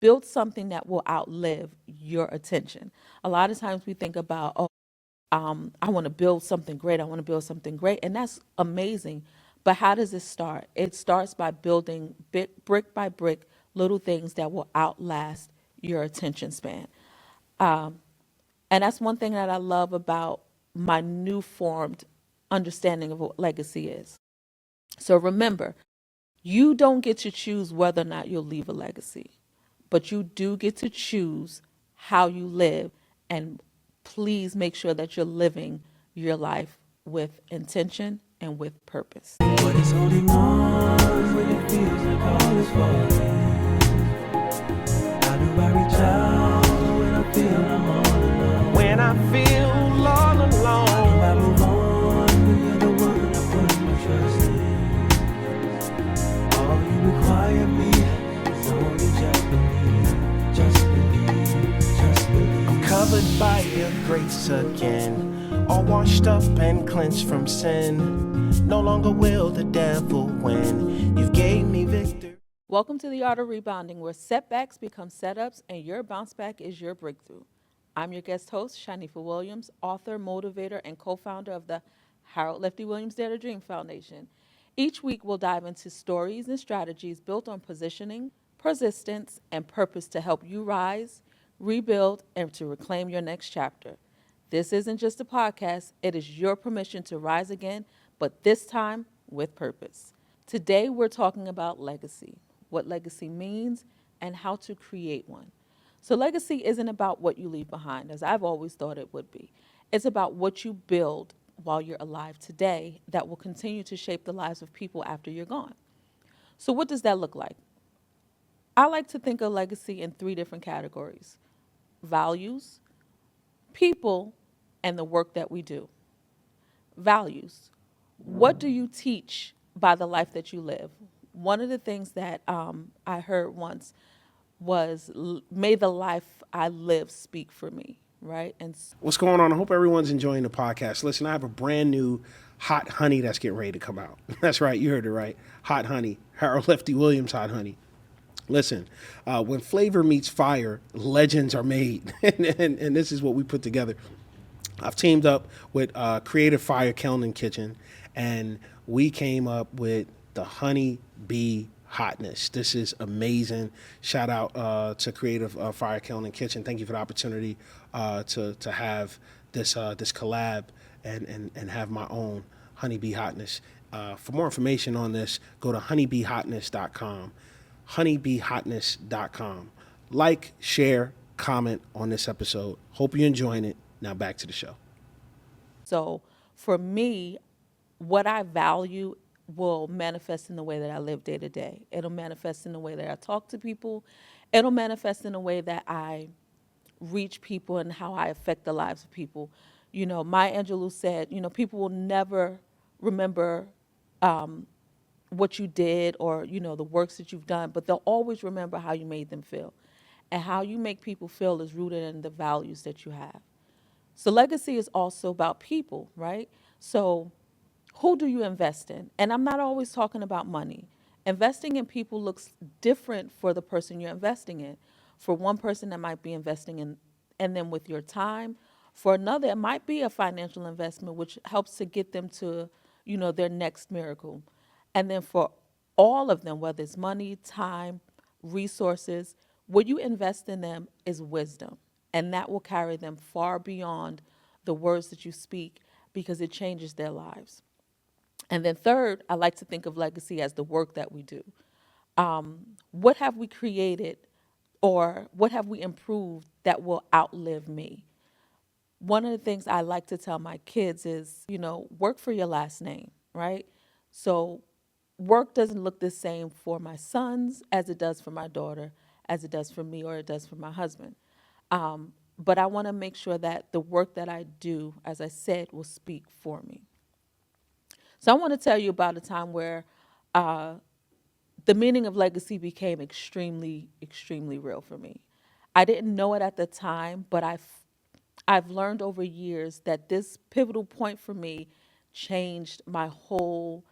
Build something that will outlive your attention. A lot of times we think about, I want to build something great. I want to build something great. And that's amazing. But how does it start? It starts by building brick by brick little things that will outlast your attention span. Um, and that's one thing that I love about my new formed understanding of what legacy is. So remember, you don't get to choose whether or not you'll leave a legacy, but you do get to choose how you live. And please make sure that you're living your life with intention and with purpose. But it's only one when it feels like all is falling. How do I reach out when I feel I'm all alone? When I feel all alone. How do I move on when you're the one I put my trust in? All you require me is only just believe, just believe. I'm covered by your grace again, all washed up and cleansed from sin. No longer will the devil win. You've gave me victory. Welcome to the Art of Rebounding, where setbacks become setups and your bounce back is your breakthrough. I'm your guest host, Shyneefa Williams, author, motivator, and co-founder of the Lefty Williams Dare to Dream Foundation. Each week, we'll dive into stories and strategies built on positioning, persistence, and purpose to help you rise, rebuild, and to reclaim your next chapter. This isn't just a podcast, it is your permission to rise again, but this time with purpose. Today, we're talking about legacy, what legacy means, and how to create one. So legacy isn't about what you leave behind, as I've always thought it would be. It's about what you build while you're alive today that will continue to shape the lives of people after you're gone. So what does that look like? I like to think of legacy in three different categories: values, people, and the work that we do. Values. What do you teach by the life that you live? One of the things that I heard once was, may the life I live speak for me, right? And What's going on? I hope everyone's enjoying the podcast. Listen, I have a brand new hot honey that's getting ready to come out. That's right. You heard it right. Hot honey. Harold Lefty Williams hot honey. Listen, when flavor meets fire, legends are made. and this is what we put together. I've teamed up with Creative Fire Kiln and Kitchen, and we came up with the Honey Bee Hotness. This is amazing. Shout out to Creative Fire Kiln and Kitchen. Thank you for the opportunity to have this collab and have my own Honey Bee Hotness. For more information on this, go to honeybeehotness.com. honeybeehotness.com. Like, share, comment on this episode. Hope you're enjoying it. Now back to the show. so for me, what I value will manifest in the way that I live day to day. It'll manifest in the way that I talk to people. It'll manifest in the way that I reach people and how I affect the lives of people. You know, Maya Angelou said, people will never remember what you did or, the works that you've done, but they'll always remember how you made them feel. And how you make people feel is rooted in the values that you have. So legacy is also about people, right? So who do you invest in? And I'm not always talking about money. Investing in people looks different for the person you're investing in. For one person, that might be investing in them with your time. For another, it might be a financial investment, which helps to get them to, their next miracle. And then for all of them, whether it's money, time, resources, what you invest in them is wisdom. And that will carry them far beyond the words that you speak because it changes their lives. And then third, I like to think of legacy as the work that we do. What have we created or what have we improved that will outlive me? One of the things I like to tell my kids is, work for your last name, right? So work doesn't look the same for my sons as it does for my daughter, as it does for me, or it does for my husband. But I want to make sure that the work that I do, as I said, will speak for me. So I want to tell you about a time where the meaning of legacy became extremely, extremely real for me. I didn't know it at the time, but I've learned over years that this pivotal point for me changed my whole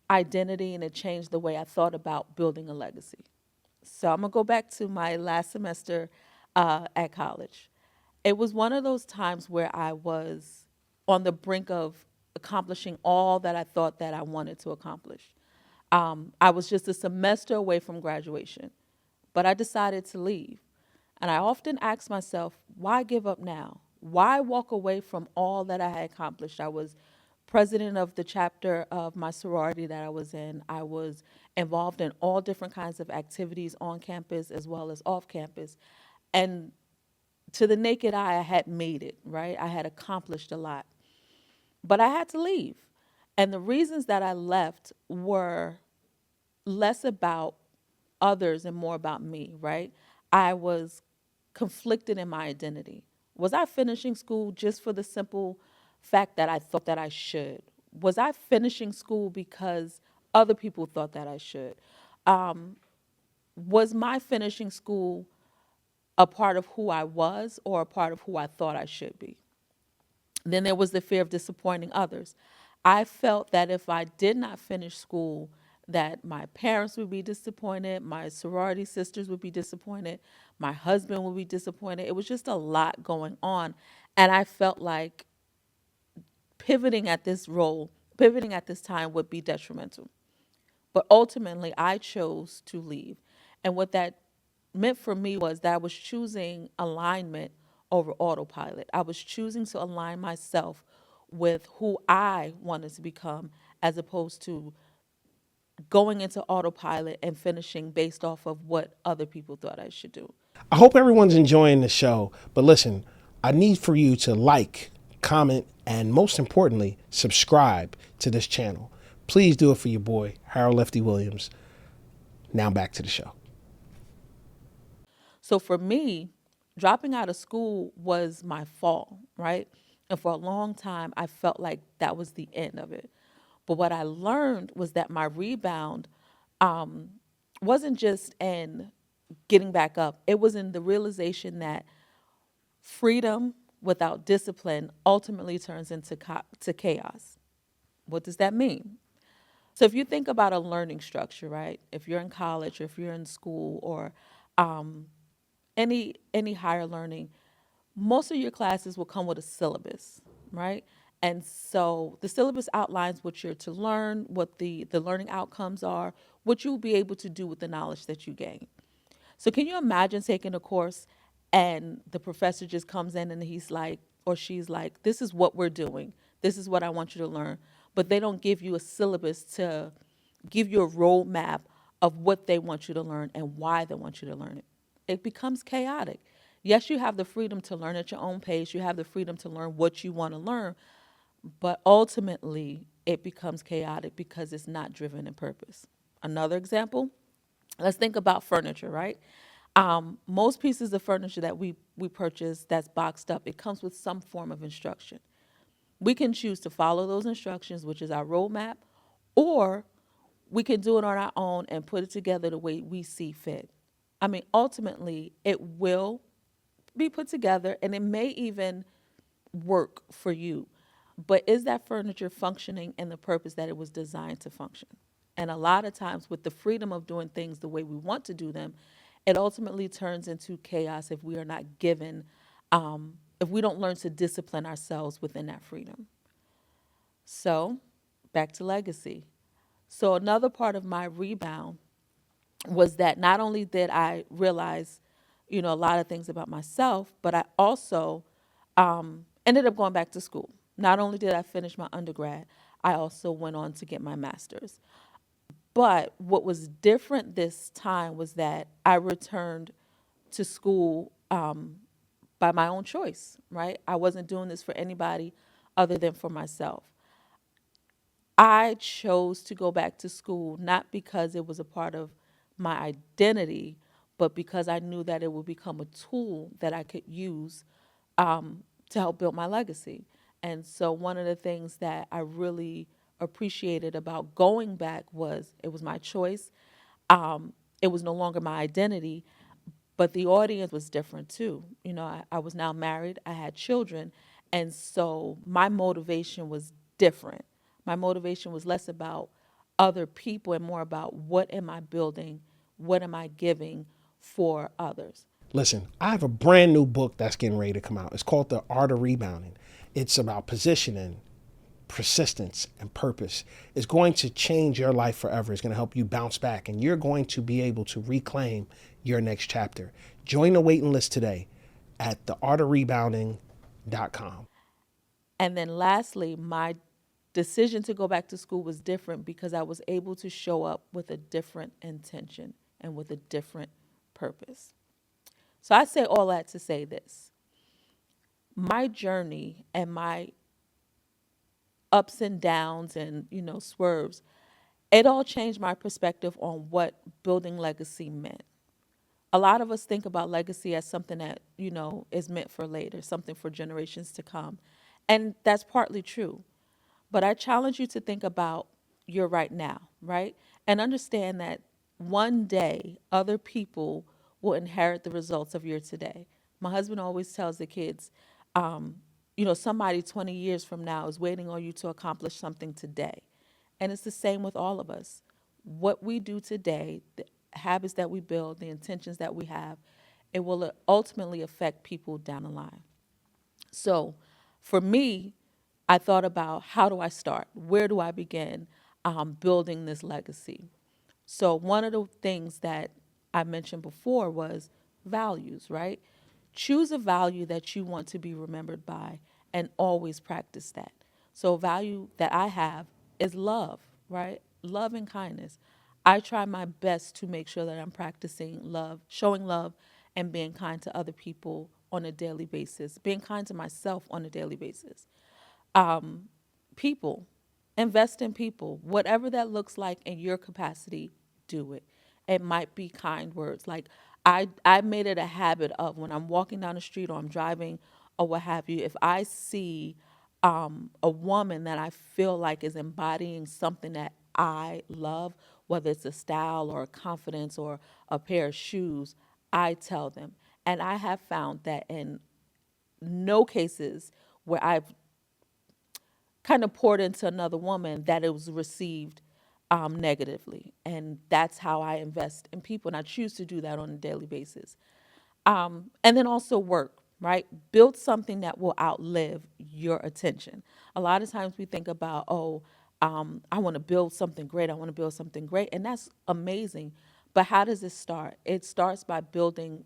identity and it changed the way I thought about building a legacy. So I'm going to go back to my last semester at college. It was one of those times where I was on the brink of accomplishing all that I thought that I wanted to accomplish. I was just a semester away from graduation, but I decided to leave. And I often ask myself, why give up now? Why walk away from all that I had accomplished? I was president of the chapter of my sorority that I was in. I was involved in all different kinds of activities on campus as well as off campus. And to the naked eye, I had made it, right? I had accomplished a lot. But I had to leave. And the reasons that I left were less about others and more about me, right? I was conflicted in my identity. Was I finishing school just for the simple fact that I thought that I should? Was I finishing school because other people thought that I should? Was my finishing school a part of who I was or a part of who I thought I should be? Then there was the fear of disappointing others. I felt that if I did not finish school, that my parents would be disappointed, my sorority sisters would be disappointed, my husband would be disappointed. It was just a lot going on. And I felt like pivoting at this role, pivoting at this time would be detrimental. But ultimately, I chose to leave. And what that meant for me was that I was choosing alignment over autopilot. I was choosing to align myself with who I wanted to become as opposed to going into autopilot and finishing based off of what other people thought I should do. I hope everyone's enjoying the show. But listen, I need for you to like, comment, and most importantly, subscribe to this channel. Please do it for your boy, Harold Lefty Williams. Now back to the show. So for me, dropping out of school was my fall, right? And for a long time, I felt like that was the end of it. But what I learned was that my rebound wasn't just in getting back up, it was in the realization that freedom without discipline ultimately turns into to chaos. What does that mean? So if you think about a learning structure, right? If you're in college or if you're in school or any higher learning, most of your classes will come with a syllabus, right? And so the syllabus outlines what you're to learn, what the learning outcomes are, what you'll be able to do with the knowledge that you gain. So can you imagine taking a course and the professor just comes in and he's like, or she's like, this is what we're doing. This is what I want you to learn. But they don't give you a syllabus to give you a roadmap of what they want you to learn and why they want you to learn it. It becomes chaotic. Yes, you have the freedom to learn at your own pace. You have the freedom to learn what you want to learn. But ultimately, it becomes chaotic because it's not driven in purpose. Another example, let's think about furniture, right? Most pieces of furniture that we purchase that's boxed up, it comes with some form of instruction. We can choose to follow those instructions, which is our roadmap, or we can do it on our own and put it together the way we see fit. I mean, ultimately, it will be put together and it may even work for you. But is that furniture functioning in the purpose that it was designed to function? And a lot of times, with the freedom of doing things the way we want to do them, it ultimately turns into chaos if we are not given, if we don't learn to discipline ourselves within that freedom. So, back to legacy. So, another part of my rebound was that not only did I realize, a lot of things about myself, but I also ended up going back to school. Not only did I finish my undergrad, I also went on to get my master's. But what was different this time was that I returned to school by my own choice, right? I wasn't doing this for anybody other than for myself. I chose to go back to school not because it was a part of my identity, but because I knew that it would become a tool that I could use to help build my legacy. And so one of the things that I really appreciated about going back was it was my choice. It was no longer my identity, but the audience was different too. I was now married, I had children, and so my motivation was different. My motivation was less about other people and more about what am I building what am I giving for others? Listen, I have a brand new book that's getting ready to come out. It's called The Art of Rebounding. It's about positioning, persistence, and purpose. It's going to change your life forever. It's going to help you bounce back, and you're going to be able to reclaim your next chapter. Join the waiting list today at theartofrebounding.com. And then lastly, my decision to go back to school was different because I was able to show up with a different intention and with a different purpose. So I say all that to say this. My journey and my ups and downs and, swerves, it all changed my perspective on what building legacy meant. A lot of us think about legacy as something that, is meant for later, something for generations to come. And that's partly true. But I challenge you to think about your right now, right? And understand that one day other people will inherit the results of your today. My husband always tells the kids, somebody 20 years from now is waiting on you to accomplish something today. And it's the same with all of us. What we do today, the habits that we build, the intentions that we have, it will ultimately affect people down the line. So for me, I thought about, how do I start? Where do I begin building this legacy? So one of the things that I mentioned before was values, right? Choose a value that you want to be remembered by and always practice that. So a value that I have is love, right? Love and kindness. I try my best to make sure that I'm practicing love, showing love, and being kind to other people on a daily basis, being kind to myself on a daily basis. People, invest in people, whatever that looks like in your capacity, do it. It might be kind words. Like I made it a habit of, when I'm walking down the street or I'm driving or what have you, if I see a woman that I feel like is embodying something that I love, whether it's a style or a confidence or a pair of shoes, I tell them. And I have found that in no cases where I've kind of poured into another woman that it was received negatively. And that's how I invest in people. And I choose to do that on a daily basis. And then also work, right? Build something that will outlive your attention. A lot of times we think about, I want to build something great. I want to build something great. And that's amazing. But how does it start? It starts by building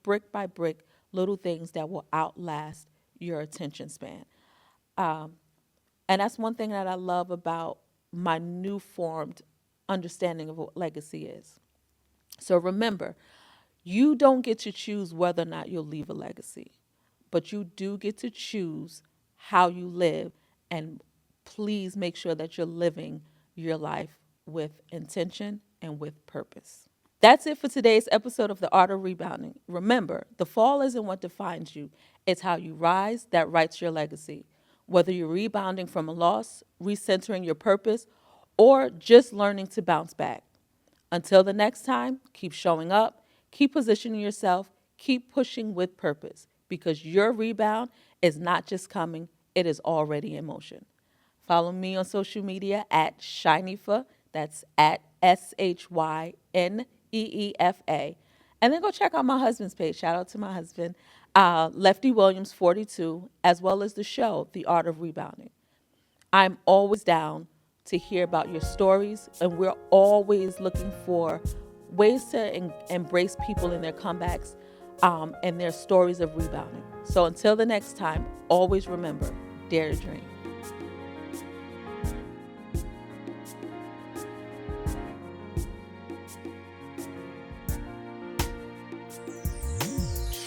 brick by brick little things that will outlast your attention span. And that's one thing that I love about my new formed understanding of what legacy is. So remember, you don't get to choose whether or not you'll leave a legacy, but you do get to choose how you live. And please make sure that you're living your life with intention and with purpose. That's it for today's episode of The Art of Rebounding. Remember, the fall isn't what defines you. It's how you rise that writes your legacy. Whether you're rebounding from a loss, recentering your purpose, or just learning to bounce back. Until the next time, keep showing up, keep positioning yourself, keep pushing with purpose, because your rebound is not just coming, it is already in motion. Follow me on social media at Shyneefa, that's at SHYNEEFA. And then go check out my husband's page. Shout out to my husband, Lefty Williams 42, as well as the show, The Art of Rebounding. I'm always down to hear about your stories, and we're always looking for ways to embrace people in their comebacks and their stories of rebounding. So until the next time, always remember, dare to dream.